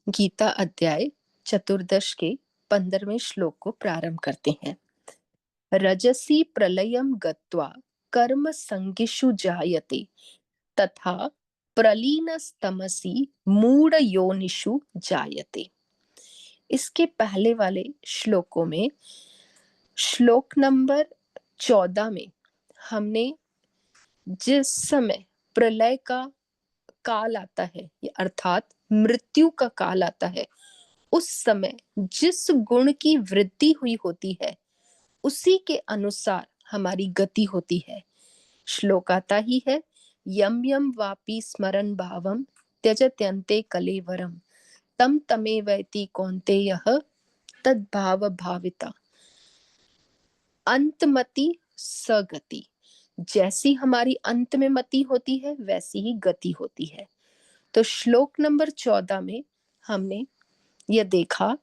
गीता अध्याय चतुर्दश के 15वें श्लोक को प्रारंभ करते हैं। रजसी प्रलयम गत्वा कर्म संगिषु जायते तथा प्रलीनस्तमसी मूढ़ योनिषु जायते। इसके पहले वाले श्लोकों में श्लोक नंबर 14 में हमने जिस समय प्रलय का काल आता है अर्थात मृत्यु का काल आता है, उस समय जिस गुण की वृद्धि हुई होती है उसी के अनुसार हमारी गति होती है। श्लोक आता ही है, यम यम वापि स्मरन भावम त्यजत्यन्ते कलेवरम तम तमेवैति कौन्तेयः तद्भाव भाविता अंतमति सगति। जैसी हमारी अंत में मति होती है वैसी ही गति होती है। तो श्लोक नंबर 14 में हमने यह देखा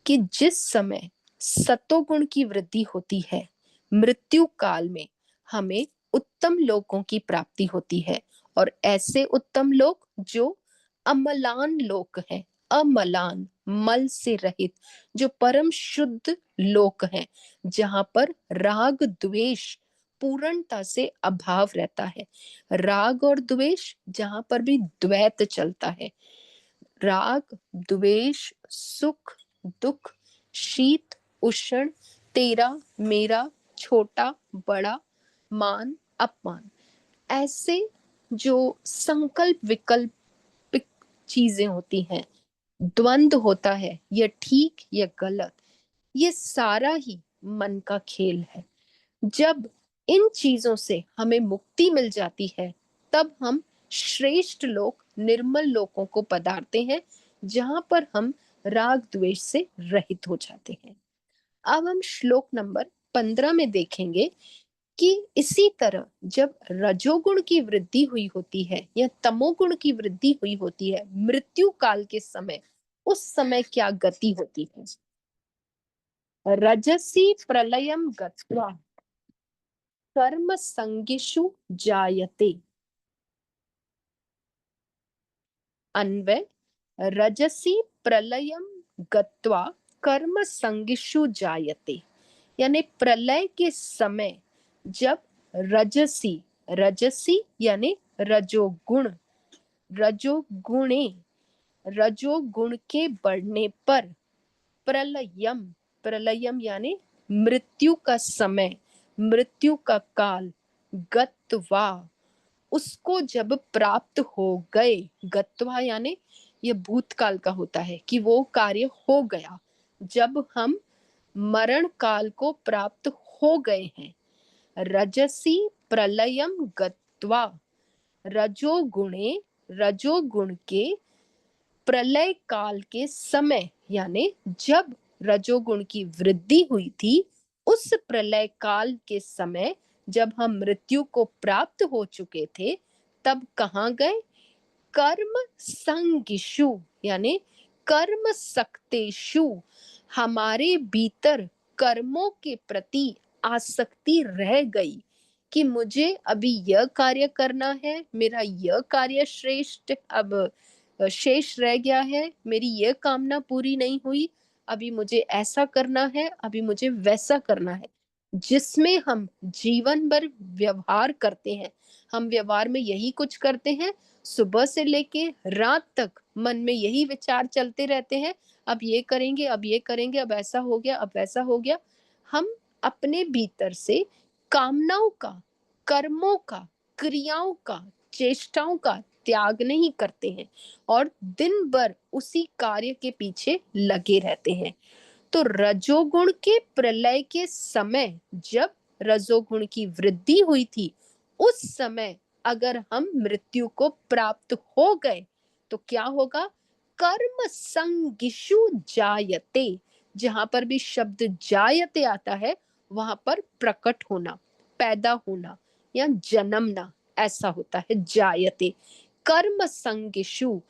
कि जिस समय सतोगुण की वृद्धि होती है, मृत्यु काल में हमें उत्तम लोकों की प्राप्ति होती है, और ऐसे उत्तम लोक जो अमलान लोक है, अमलान मल से रहित, जो परम शुद्ध लोक है, जहां पर राग द्वेष पूर्णता से अभाव रहता है। राग और द्वेष जहां पर भी द्वैत चलता है, राग द्वेष सुख दुख शीत उष्ण तेरा मेरा छोटा बड़ा मान अपमान, ऐसे जो संकल्प विकल्पिक चीजें होती हैं, द्वंद्व होता है, यह ठीक या गलत, ये सारा ही मन का खेल है। जब इन चीजों से हमें मुक्ति मिल जाती है तब हम श्रेष्ठ लोक निर्मल लोकों को पधारते हैं, जहां पर हम राग द्वेष से रहित हो जाते हैं। अब हम श्लोक नंबर 15 में देखेंगे कि इसी तरह जब रजोगुण की वृद्धि हुई होती है या तमोगुण की वृद्धि हुई होती है मृत्यु काल के समय, उस समय क्या गति होती है। रजसी प्रलयम गत्वा कर्म संगिषु जायते। अन्वय, रजसी प्रलयम गत्वा कर्म संगिषु जायते, यानी प्रलय के समय जब रजसी, रजसी यानी रजोगुण, रजोगुणे, रजोगुण के बढ़ने पर, प्रलयम, प्रलयम यानी मृत्यु का समय, मृत्यु का काल, गत्वा उसको जब प्राप्त हो गए, गत्वा यानी ये भूतकाल का होता है कि वो कार्य हो गया, जब हम मरण काल को प्राप्त हो गए हैं। रजसी प्रलयम गत्वा, रजोगुणे, रजोगुण के प्रलय काल के समय, यानी जब रजोगुण की वृद्धि हुई थी उस प्रलय काल के समय जब हम मृत्यु को प्राप्त हो चुके थे, तब कहाँ गए, कर्म संगिषु यानी कर्म सक्तेषु, हमारे भीतर कर्मों के प्रति आसक्ति रह गई कि मुझे अभी यह कार्य करना है, मेरा यह कार्य श्रेष्ठ अब शेष रह गया है, मेरी यह कामना पूरी नहीं हुई, अभी मुझे ऐसा करना है, अभी मुझे वैसा करना है, जिसमें हम जीवन भर व्यवहार करते हैं। हम व्यवहार में यही कुछ करते हैं, सुबह से लेके रात तक मन में यही विचार चलते रहते हैं, अब ये करेंगे, अब ये करेंगे, अब ऐसा हो गया, अब वैसा हो गया। हम अपने भीतर से कामनाओं का, कर्मों का, क्रियाओं का, चेष्टाओं का त्याग नहीं करते हैं और दिन भर उसी कार्य के पीछे लगे रहते हैं। तो रजोगुण के प्रलय के समय जब रजोगुण की वृद्धि हुई थी, उस समय अगर हम मृत्यु को प्राप्त हो गए तो क्या होगा, कर्म संगिषु जायते। जहां पर भी शब्द जायते आता है वहां पर प्रकट होना, पैदा होना या जन्मना, ऐसा होता है जायते। कर्म संगिषु,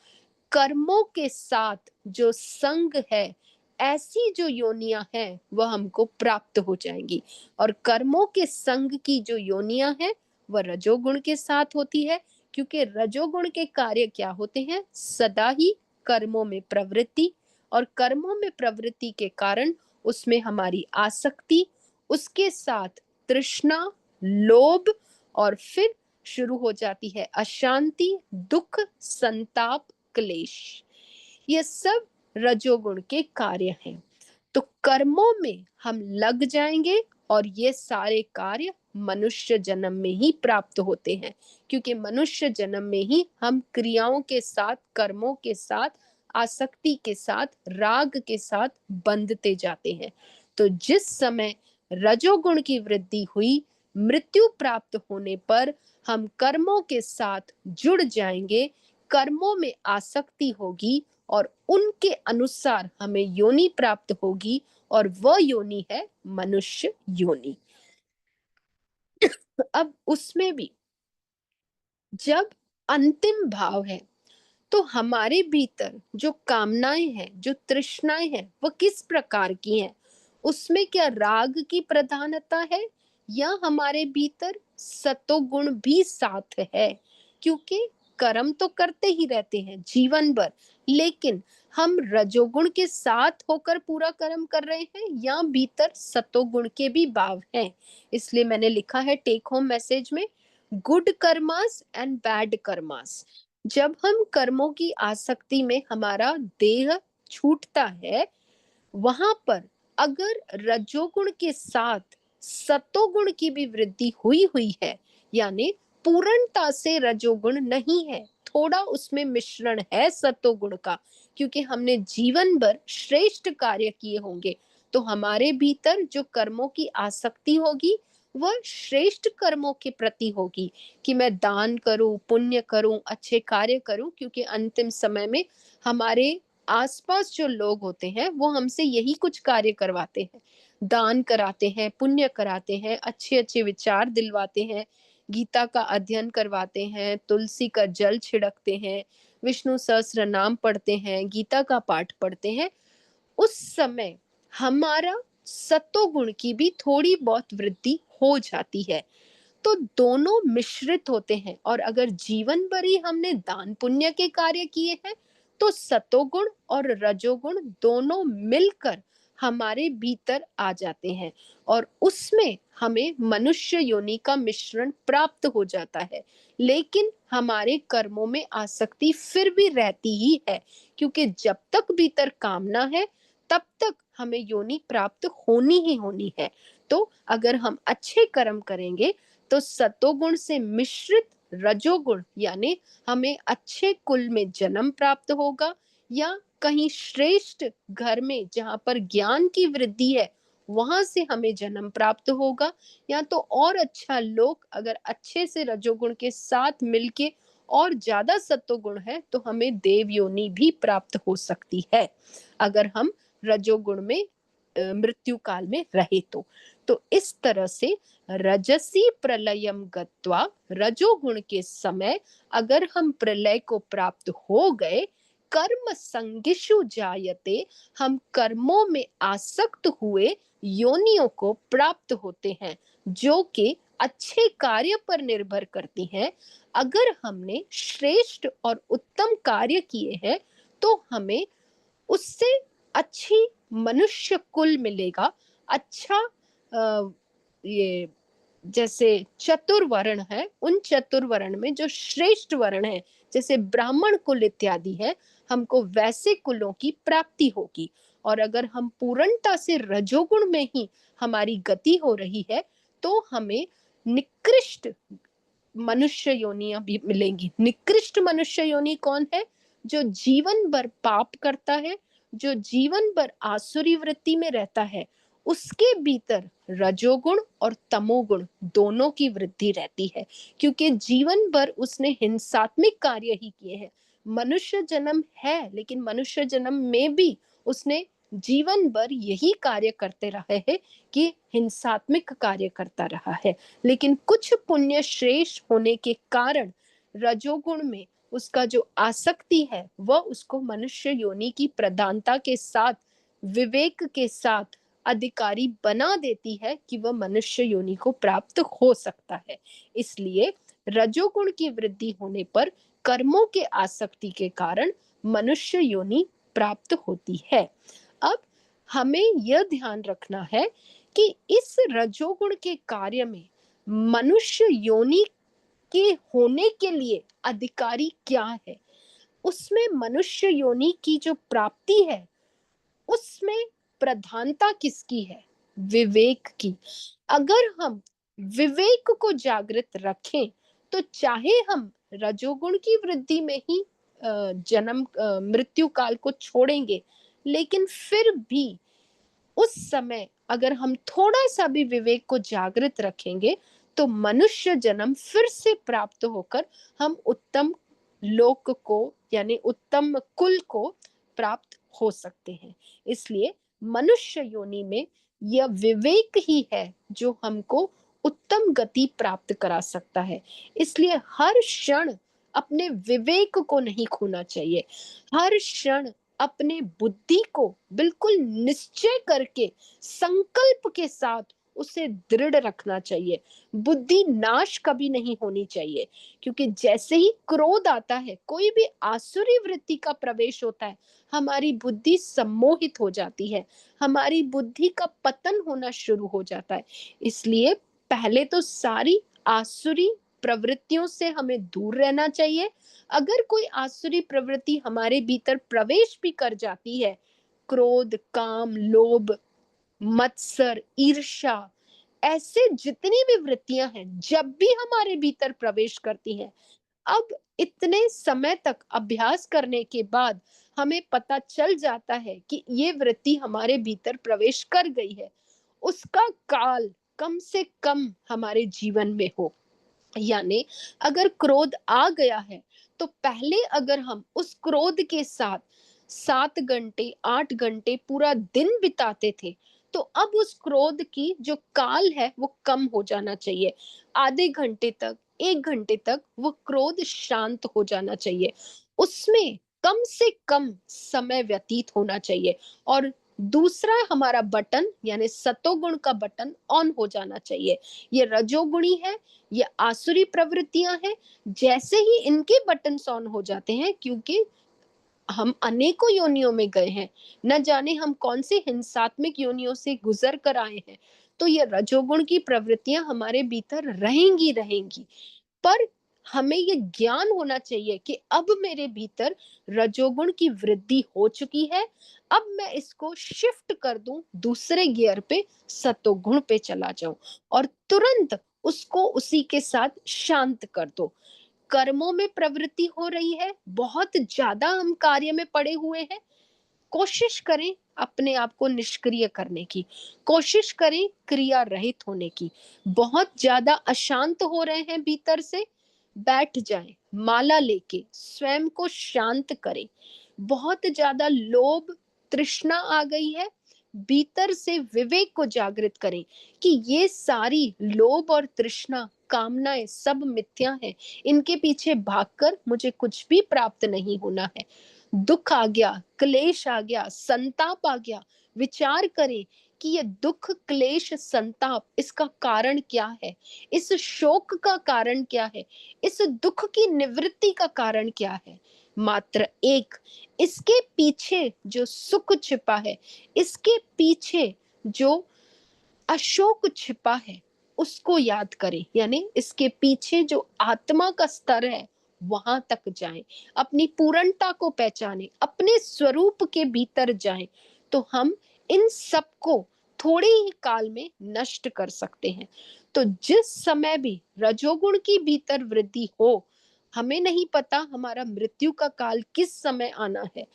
कर्मों के साथ जो संग है, ऐसी जो योनियां हैं वह हमको प्राप्त हो जाएंगी। और कर्मों के संग की जो योनियां हैं वह रजोगुण के साथ होती है, क्योंकि रजोगुण के कार्य क्या होते हैं, सदा ही कर्मों में प्रवृत्ति, और कर्मों में प्रवृत्ति के कारण उसमें हमारी आसक्ति, उसके साथ तृष्णा, लोभ, और फिर शुरू हो जाती है अशांति, दुख, संताप, क्लेश। ये सब रजोगुण के कार्य हैं। तो कर्मों में हम लग जाएंगे और ये सारे कार्य मनुष्य जन्म में ही प्राप्त होते हैं, क्योंकि मनुष्य जन्म में ही हम क्रियाओं के साथ, कर्मों के साथ, आसक्ति के साथ, राग के साथ बंधते जाते हैं। तो जिस समय रजोगुण की वृद्धि हुई, मृत्यु प्राप्त होने पर हम कर्मों के साथ जुड़ जाएंगे, कर्मों में आसक्ति होगी और उनके अनुसार हमें योनि प्राप्त होगी, और वह योनि है मनुष्य योनि। अब उसमें भी जब अंतिम भाव है, तो हमारे भीतर जो कामनाएं हैं, जो तृष्णाएं हैं, वो किस प्रकार की हैं? उसमें क्या राग की प्रधानता है, या हमारे भीतर सतोगुण भी साथ है? क्योंकि कर्म तो करते ही रहते हैं जीवन भर, लेकिन हम रजोगुण के साथ होकर पूरा कर्म कर रहे हैं, या भीतर सतोगुण के भी भाव हैं? इसलिए मैंने लिखा है टेक होम मैसेज में, good karmas and bad karmas. जब हम कर्मों की आसक्ति में हमारा देह छूटता है, वहां पर अगर रजोगुण के साथ सतोगुण की भी वृद्धि हुई हुई है, यानी पूर्णता से रजोगुण नहीं है, थोड़ा उसमें मिश्रण है सतोगुण का, क्योंकि हमने जीवन भर श्रेष्ठ कार्य किए होंगे, तो हमारे भीतर जो कर्मों की आसक्ति होगी वह श्रेष्ठ कर्मों के प्रति होगी, कि मैं दान करूं, पुण्य करूं, अच्छे कार्य करूं, क्योंकि अंतिम समय में हमारे आसपास जो लोग होते हैं वो हमसे यही कुछ कार्य करवाते हैं, दान कराते हैं, पुण्य कराते हैं, अच्छे अच्छे विचार दिलवाते हैं, गीता का अध्ययन करवाते हैं, तुलसी का जल छिड़कते हैं, विष्णु सहस्त्र नाम पढ़ते हैं, गीता का पाठ पढ़ते हैं। उस समय हमारा सत्वगुण की भी थोड़ी बहुत वृद्धि हो जाती है। तो दोनों मिश्रित होते हैं, और अगर जीवन भर ही हमने दान पुण्य के कार्य किए हैं, तो सतोगुण और रजोगुण दोनों मिलकर हमारे भीतर आ जाते हैं, और उसमें हमें मनुष्य योनि का मिश्रण प्राप्त हो जाता है। लेकिन हमारे कर्मों में आसक्ति फिर भी रहती ही है, क्योंकि जब तक भीतर कामना है तब तक हमें योनि प्राप्त होनी ही होनी है। तो अगर हम अच्छे कर्म करेंगे तो सतोगुण से मिश्रित रजोगुण, यानी हमें अच्छे कुल में जन्म प्राप्त होगा, या कहीं श्रेष्ठ घर में जहां पर ज्ञान की वृद्धि है वहां से हमें जन्म प्राप्त होगा, या तो और अच्छा लोक अगर अच्छे से रजोगुण के साथ मिलके और ज्यादा सत्वगुण है तो हमें देव योनि भी प्राप्त हो सकती है, अगर हम रजोगुण में मृत्यु काल में रहे तो इस तरह से रजसी प्रलयम गत्वा, रजोगुण के समय अगर हम प्रलय को प्राप्त हो गए, कर्म संगिषु जायते, हम कर्मों में आसक्त हुए योनियों को प्राप्त होते हैं, जो कि अच्छे कार्य पर निर्भर करती हैं। अगर हमने श्रेष्ठ और उत्तम कार्य किए हैं तो हमें उससे अच्छी मनुष्य कुल मिलेगा, अच्छा ये जैसे चतुर्वर्ण है, उन चतुर्वर्ण में जो श्रेष्ठ वर्ण है, जैसे ब्राह्मण कुल इत्यादि है, हमको वैसे कुलों की प्राप्ति होगी। और अगर हम पूर्णता से रजोगुण में ही हमारी गति हो रही है तो हमें निकृष्ट मनुष्य योनियां भी मिलेंगी। निकृष्ट मनुष्य योनि कौन है? जो जीवन भर पाप करता है, जो जीवन भर आसुरी वृत्ति में रहता है, उसके भीतर रजोगुण और तमोगुण दोनों की वृद्धि रहती है, क्योंकि जीवन भर उसने हिंसात्मक कार्य ही किए हैं। मनुष्य जन्म है, लेकिन मनुष्य जन्म में भी उसने जीवन भर यही कार्य करते रहे हैं कि हिंसात्मक कार्य करता रहा है। लेकिन कुछ पुण्य श्रेष्ठ होने के कारण रजोगुण में उसका जो आसक्ति है वह उसको मनुष्य योनि की प्रधानता के साथ, विवेक के साथ अधिकारी बना देती है कि वह मनुष्य योनि को प्राप्त हो सकता है। इसलिए रजोगुण की वृद्धि होने पर कर्मों के आसक्ति के कारण मनुष्य योनि प्राप्त होती है। अब हमें यह ध्यान रखना है कि इस रजोगुण के कार्य में मनुष्य योनि के होने के लिए अधिकारी क्या है। उसमें मनुष्य योनि की जो प्राप्ति है, उसमें प्रधानता किसकी है? विवेक की। अगर हम विवेक को जागृत रखें, तो चाहे हम रजोगुण की वृद्धि में ही मृत्यु काल को छोड़ेंगे, लेकिन फिर भी उस समय अगर हम थोड़ा सा भी विवेक को जागृत रखेंगे, तो मनुष्य जन्म फिर से प्राप्त होकर हम उत्तम लोक को यानी उत्तम कुल को प्राप्त हो सकते हैं। इसलिए मनुष्य योनि में यह विवेक ही है जो हमको उत्तम गति प्राप्त करा सकता है। इसलिए हर क्षण अपने विवेक को नहीं खोना चाहिए। हर क्षण अपने बुद्धि को बिल्कुल निश्चय करके संकल्प के साथ उसे दृढ़ रखना चाहिए। बुद्धि नाश कभी नहीं होनी चाहिए, क्योंकि जैसे ही क्रोध आता है, कोई भी आसुरी वृत्ति का प्रवेश होता है, हमारी बुद्धि सम्मोहित हो जाती है, हमारी बुद्धि का पतन होना शुरू हो जाता है। इसलिए पहले तो सारी आसुरी प्रवृत्तियों से हमें दूर रहना चाहिए। अगर कोई आसुरी प्रवृत्ति हमारे भीतर प्रवेश भी कर जाती है, क्रोध, काम, लोभ, मत्सर, ईर्ष्या, ऐसे जितनी भी वृत्तियां हैं, जब भी हमारे भीतर प्रवेश करती हैं, अब इतने समय तक अभ्यास करने के बाद हमें पता चल जाता है कि ये वृत्ति हमारे भीतर प्रवेश कर गई है, उसका काल कम से कम हमारे जीवन में हो। यानी अगर क्रोध आ गया है, तो पहले अगर हम उस क्रोध के साथ 7 घंटे 8 घंटे पूरा दिन बिताते थे, तो अब उस क्रोध की जो काल है वो कम हो जाना चाहिए। आधे घंटे तक 1 घंटे तक वो क्रोध शांत हो जाना चाहिए। उसमें कम से कम समय व्यतीत होना चाहिए। और दूसरा हमारा बटन यानी सतोगुण का बटन ऑन हो जाना चाहिए। ये रजोगुणी है, ये आसुरी प्रवृत्तियां हैं। जैसे ही इनके बटन ऑन हो जाते हैं, क्योंकि हम अनेकों योनियों में गए हैं, न जाने हम कौन सी हिंसात्मक योनियों से गुजर कर आए हैं, तो ये रजोगुण की प्रवृत्तियां हमारे भीतर रहेंगी रहेंगी। पर हमें ये ज्ञान होना चाहिए कि अब मेरे भीतर रजोगुण की वृद्धि हो चुकी है, अब मैं इसको शिफ्ट कर दूं दूसरे गियर पे, सतोगुण पे चला जाऊं और तुरंत उसको उसी के साथ शांत कर दो। कर्मों में प्रवृत्ति हो रही है, बहुत ज्यादा हम कार्य में पड़े हुए हैं, कोशिश करें अपने आप को निष्क्रिय करने की, कोशिश करें क्रिया रहित होने की। बहुत ज्यादा अशांत हो रहे हैं भीतर से, बैठ जाएं, माला लेके स्वयं को शांत करें। बहुत ज्यादा लोभ तृष्णा आ गई है, भीतर से विवेक को जागृत करें कि ये सारी लोभ और तृष्णा कामनाएं सब मिथ्या हैं, इनके पीछे भागकर मुझे कुछ भी प्राप्त नहीं होना है। दुख आ गया, क्लेश आ गया, संताप आ गया, विचार करें कि ये दुख, क्लेश, संताप इसका कारण क्या है, इस शोक का कारण क्या है, इस दुख की निवृत्ति का कारण क्या है। मात्र एक, इसके पीछे जो सुख छिपा है, इसके पीछे जो अशोक छिपा है, उसको याद करें। यानी इसके पीछे जो आत्मा का स्तर है, वहां तक जाएं, अपनी पूर्णता को पहचानें, अपने स्वरूप के भीतर जाएं, तो हम इन सबको थोड़े ही काल में नष्ट कर सकते हैं। तो जिस समय भी रजोगुण की भीतर वृद्धि हो, हमें नहीं पता हमारा मृत्यु का काल किस समय आना है।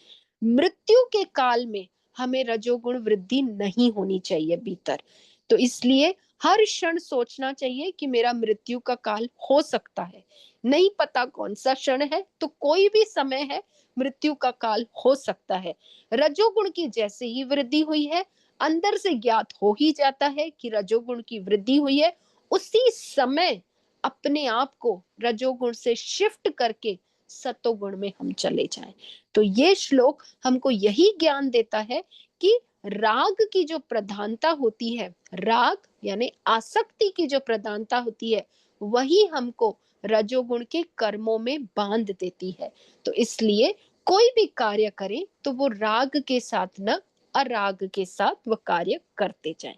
मृत्यु के काल में हमें रजोगुण वृद्धि नहीं होनी चाहिए भीतर। तो इसलिए हर क्षण सोचना चाहिए कि मेरा मृत्यु का काल हो सकता है। नहीं पता कौन सा क्षण है, तो कोई भी समय है, मृत्यु का काल हो सकता है। रजोगुण की जैसे ही वृद्धि हुई है, अंदर से ज्ञात हो ही जाता है कि रजोगुण की वृद्धि हुई है। उसी समय अपने आप को रजोगुण से शिफ्ट करके सतोगुण में हम चले जाएं। तो ये श्लोक हमको यही ज्ञान देता है कि राग की जो प्रधानता होती है, राग यानी आसक्ति की जो प्रधानता होती है, वही हमको रजोगुण के कर्मों में बांध देती है। तो इसलिए कोई भी कार्य करें तो वो राग के साथ न अराग के साथ वो कार्य करते जाएं।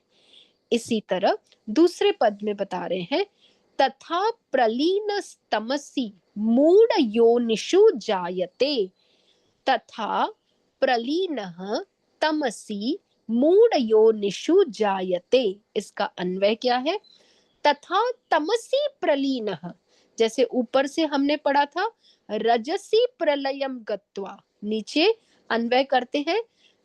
इसी तरह दूसरे पद में बता रहे हैं, तथा प्रलीन तमसी मूढ़ योनिषु जायते। तथा प्रलीनः तमसी मूढ़ योनिषु जायते। इसका अन्वय क्या है? तथा तमसी प्रलीनः, जैसे ऊपर से हमने पढ़ा था, रजसी प्रलयम गत्वा, नीचे अन्वय करते हैं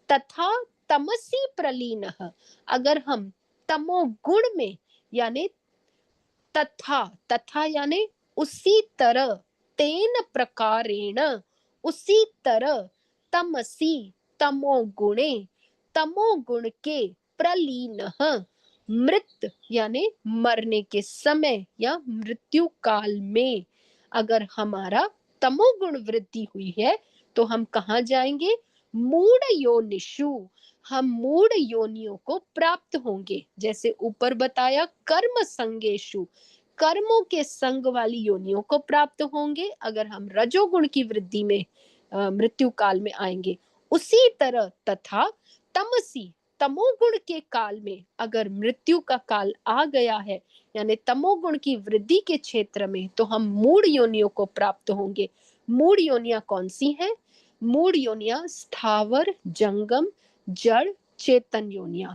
तथा तमसी प्रलीनः। अगर हम तमोगुण में, यानी तथा, तथा यानी उसी तरह, तेन प्रकारेण उसी तरह, तमसी तमोगुणे, तमोगुण के, प्रलीनः मृत यानी मरने के समय या मृत्यु काल में अगर हमारा तमोगुण वृद्धि हुई है तो हम कहाँ जाएंगे? मूढ़ योनिषु, हम मूढ़ योनियों को प्राप्त होंगे। जैसे ऊपर बताया, कर्म संगेषु, कर्मों के संग वाली योनियों को प्राप्त होंगे अगर हम रजोगुण की वृद्धि में मृत्यु काल में आएंगे। उसी तरह तथा तमसी, तमोगुण के काल में अगर मृत्यु का काल आ गया है, यानी तमोगुण की वृद्धि के क्षेत्र में, तो हम मूढ़ योनियों को प्राप्त होंगे। मूढ़ योनियां कौन सी हैं? मूढ़ योनियां स्थावर, जंगम, जड़, चेतन योनियां।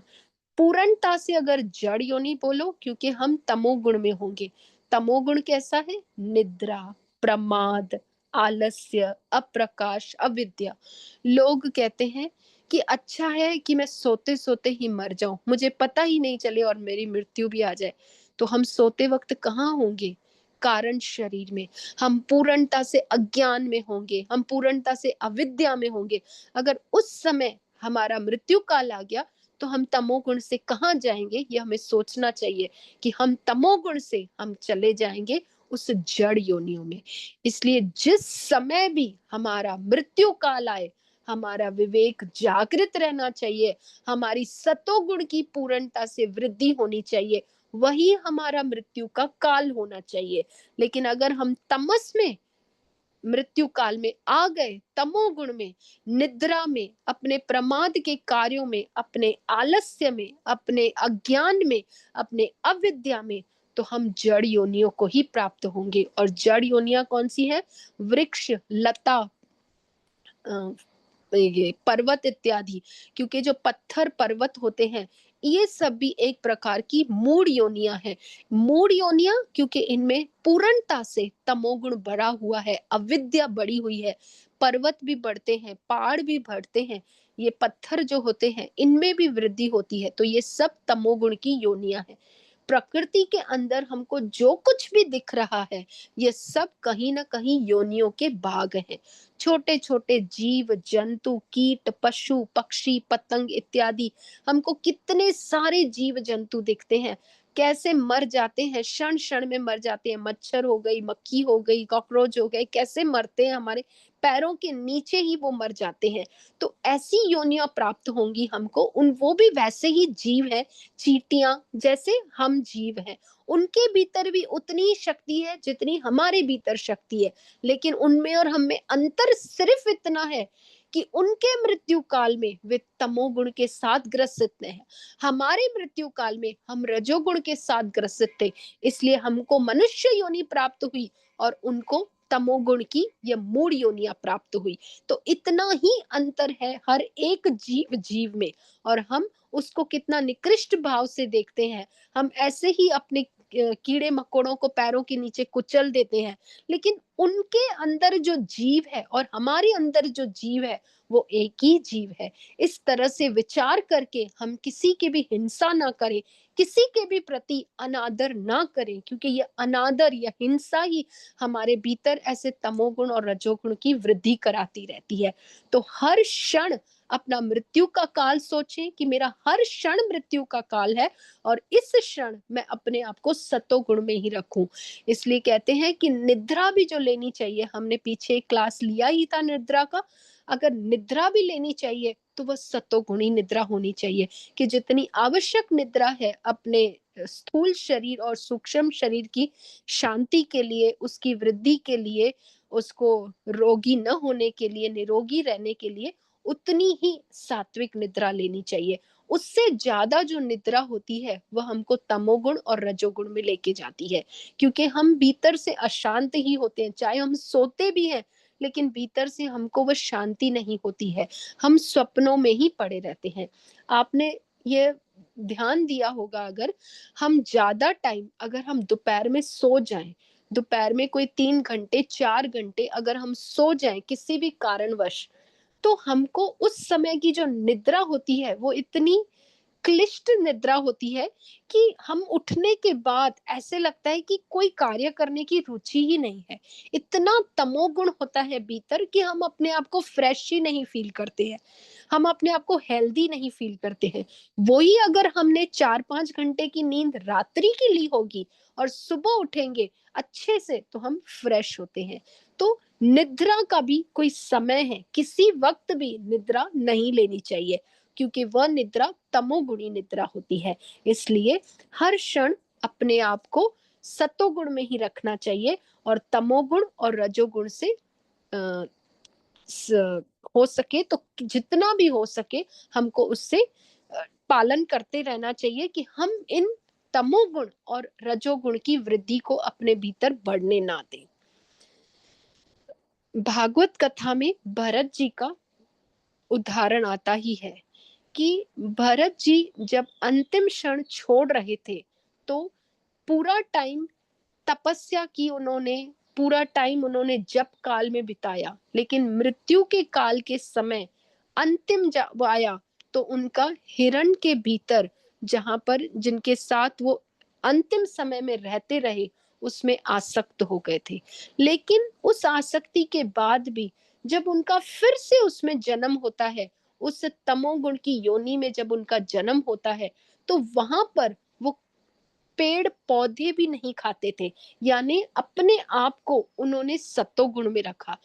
पूर्णता से अगर जड़ योनि बोलो, क्योंकि हम तमोगुण में होंगे। तमोगुण कैसा है? निद्रा, प्रमाद, आलस्य, अप्रकाश, अविद्या। लोग कहते हैं कि अच्छा है कि मैं सोते सोते ही मर जाऊं, मुझे पता ही नहीं चले और मेरी मृत्यु भी आ जाए। तो हम सोते वक्त कहाँ होंगे? कारण शरीर में। हम पूर्णता से अज्ञान में होंगे, हम पूर्णता से अविद्या में होंगे। अगर उस समय हमारा मृत्यु काल आ गया तो हम तमोगुण से कहाँ जाएंगे? ये हमें सोचना चाहिए कि हम तमोगुण से हम चले जाएंगे उस जड़ योनियों में। इसलिए जिस समय भी हमारा मृत्यु काल आए, हमारा विवेक जागृत रहना चाहिए, हमारी सतोगुण की पूर्णता से वृद्धि होनी चाहिए, वही हमारा मृत्यु का काल होना चाहिए। लेकिन अगर हम तमस में मृत्यु काल में आ गए, तमोगुण में, निद्रा में, अपने प्रमाद के कार्यों में, अपने आलस्य में, अपने अज्ञान में, अपने अविद्या में, तो हम जड़ योनियों को ही प्राप्त होंगे। और जड़ योनियां कौन सी है? वृक्ष, लता, ये पर्वत इत्यादि। क्योंकि जो पत्थर पर्वत होते हैं, ये सब भी एक प्रकार की मूढ़ योनियां हैं। मूढ़ योनियां क्योंकि इनमें पूर्णता से तमोगुण बढ़ा हुआ है, अविद्या बढ़ी हुई है। पर्वत भी बढ़ते हैं, पहाड़ भी बढ़ते हैं, ये पत्थर जो होते हैं इनमें भी वृद्धि होती है। तो ये सब तमोगुण की योनियां हैं। प्रकृति के अंदर हमको जो कुछ भी दिख रहा है, ये सब कहीं ना कहीं योनियों के भाग हैं। छोटे छोटे जीव जंतु, कीट, पशु, पक्षी, पतंग इत्यादि, हमको कितने सारे जीव जंतु दिखते हैं, कैसे मर जाते हैं, क्षण क्षण में मर जाते हैं। मच्छर हो गई, मक्खी हो गई, कॉकरोच हो गए, कैसे मरते हैं, हमारे पैरों के नीचे ही वो मर जाते हैं। तो ऐसी योनियां प्राप्त होंगी हमको। उन वो भी वैसे ही जीव है, चींटियां जैसे हम जीव हैं, उनके भीतर भी उतनी शक्ति है जितनी हमारे भीतर शक्ति है। लेकिन उनमें और हम में अंतर सिर्फ इतना है कि उनके मृत्यु काल में वे तमोगुण के साथ ग्रसित हैं, हमारे मृत्यु काल में हम रजोगुण के साथ ग्रसित थे। इसलिए हमको मनुष्य योनि प्राप्त हुई और उनको तमोगुण की या मूढ़ योनियां प्राप्त हुई। तो इतना ही अंतर है हर एक जीव जीव में। और हम उसको कितना निकृष्ट भाव से देखते हैं। हम ऐसे ही अपने कीड़े मकोड़ों को पैरों के नीचे कुचल देते हैं। लेकिन उनके अंदर जो जीव है और हमारे अंदर जो जीव है, वो एक ही जीव है। इस तरह से विचार करके हम किसी की भी हिंसा ना करें, किसी के भी प्रति अनादर ना करें, क्योंकि ये अनादर या हिंसा ही हमारे भीतर ऐसे तमोगुण और रजोगुण की वृद्धि कराती रहती है। तो हर क्षण अपना मृत्यु का काल सोचें कि मेरा हर क्षण मृत्यु का काल है और इस क्षण मैं अपने आप को सतोगुण में ही रखूं। इसलिए कहते हैं कि निद्रा भी जो लेनी चाहिए, हमने पीछे क्लास लिया ही था निद्रा का, अगर निद्रा भी लेनी चाहिए तो वह सतोगुणी निद्रा होनी चाहिए। कि जितनी आवश्यक निद्रा है अपने स्थूल शरीर और सूक्ष्म शरीर की शांति के लिए, उसकी वृद्धि के लिए, उसको रोगी न होने के लिए, निरोगी रहने के लिए उतनी ही सात्विक निद्रा लेनी चाहिए। उससे ज़्यादा जो निद्रा होती है, वह हमको तमोगुण और रजोगुण में लेके जाती है, क्योंकि हम भीतर से अशांत ही होते हैं। चाहे हम सोते भी हैं, लेकिन भीतर से हमको वो शांति नहीं होती है। हम स्वप्नों में ही पड़े रहते हैं। आपने ये ध्यान दिया होगा, अगर हम ज़्यादा टाइम अगर हम दोपहर में सो जाएँ, दोपहर में कोई 3 घंटे, 4 घंटे अगर हम सो जाएँ किसी भी कारणवश, तो हमको उस समय की जो निद्रा होती है, वो इतनी क्लिष्ट निद्रा होती है कि हम उठने के बाद ऐसे लगता है कि कोई कार्य करने की रुचि ही नहीं है। इतना तमोगुण होता है भीतर कि हम अपने आप को फ्रेश ही नहीं फील करते हैं। हम अपने आप को हेल्दी नहीं फील करते हैं। वही अगर हमने 4-5 घंटे की नींद रात्रि की ली होगी और सुबह उठेंगे अच्छे से, तो हम फ्रेश होते हैं। तो निद्रा का भी कोई समय है, किसी वक़्त भी निद्रा नहीं लेनी चाहिए, क्योंकि वह निद्रा तमोगुणी निद्रा होती है। इसलिए हर क्षण अपने आप को सतोगुण में ही रखना चाहिए और तमोगुण और रजोगुण से अ, स हो सके तो जितना भी हो सके हमको उससे पालन करते रहना चाहिए कि हम इन तमोगुण और रजोगुण की वृद्धि को अपने भीतर बढ़ने ना दें। भागवत कथा में भरत जी का उदाहरण आता ही है कि भरत जी जब अंतिम क्षण छोड़ रहे थे, तो पूरा टाइम तपस्या की उन्होंने, पूरा टाइम उन्होंने जप काल में बिताया, लेकिन मृत्यु के काल के समय अंतिम जब आया, तो उनका हिरण के भीतर, जहां पर जिनके साथ वो अंतिम समय में रहते रहे, उसमें आसक्त हो गए थे। लेकिन उस आसक्ति के बाद भी जब उनका फिर से उसमें जन्म होता है, उस तमोगुण की योनि में जब उनका जन्म होता है, तो वहां पर वो पेड़ पौधे भी नहीं खाते थे, यानी अपने आप को उन्होंने सत्वगुण में रखा।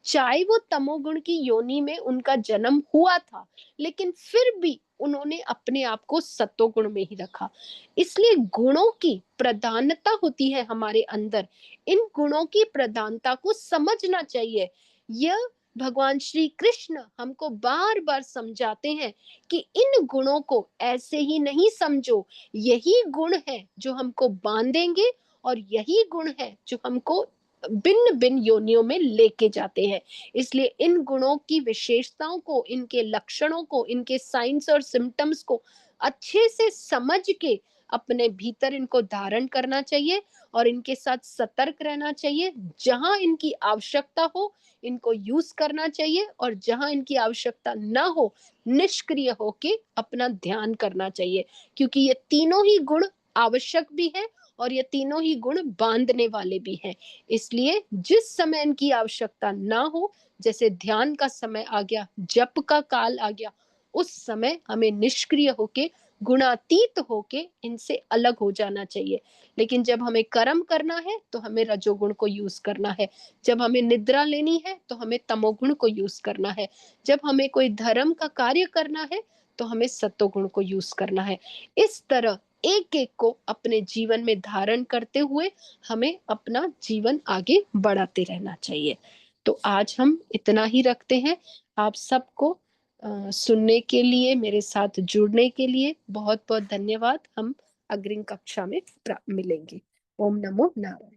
चाहे वो तमोगुण की योनि में उनका जन्म हुआ था, लेकिन फिर भी उन्होंने अपने आप को सत्वगुण में ही रखा। इसलिए गुणों की प्रधानता होती है हमारे अंदर, इन गुणों की प्रधानता को समझना चाहिए। यह भगवान श्री कृष्ण हमको बार बार समझाते हैं कि इन गुणों को ऐसे ही नहीं समझो, यही गुण है जो हमको बांधेंगे और यही गुण है जो हमको भिन्न भिन्न योनियों में लेके जाते हैं। इसलिए इन गुणों की विशेषताओं को, इनके लक्षणों को, इनके साइंस और सिम्टम्स को अच्छे से समझ के अपने भीतर इनको धारण करना चाहिए और इनके साथ सतर्क रहना चाहिए। जहां इनकी आवश्यकता हो, इनको यूज करना चाहिए, और जहां इनकी आवश्यकता ना हो, निष्क्रिय होके अपना ध्यान करना चाहिए, क्योंकि ये तीनों ही गुण आवश्यक भी है और ये तीनों ही गुण बांधने वाले भी हैं। इसलिए जिस समय इनकी आवश्यकता ना हो, जैसे ध्यान का समय आ गया, जप का काल आ गया, उस समय हमें निष्क्रिय होके, गुणातीत होके इनसे अलग हो जाना चाहिए। लेकिन जब हमें कर्म करना है, तो हमें रजोगुण को यूज करना है। जब हमें निद्रा लेनी है, तो हमें तमोगुण को यूज करना है। जब हमें कोई धर्म का कार्य करना है, तो हमें सत्वगुण को यूज करना है। इस तरह एक एक को अपने जीवन में धारण करते हुए हमें अपना जीवन आगे बढ़ाते रहना चाहिए। तो आज हम इतना ही रखते हैं। आप सबको सुनने के लिए, मेरे साथ जुड़ने के लिए बहुत बहुत धन्यवाद। हम अग्रिम कक्षा में मिलेंगे। ओम नमो नारायण।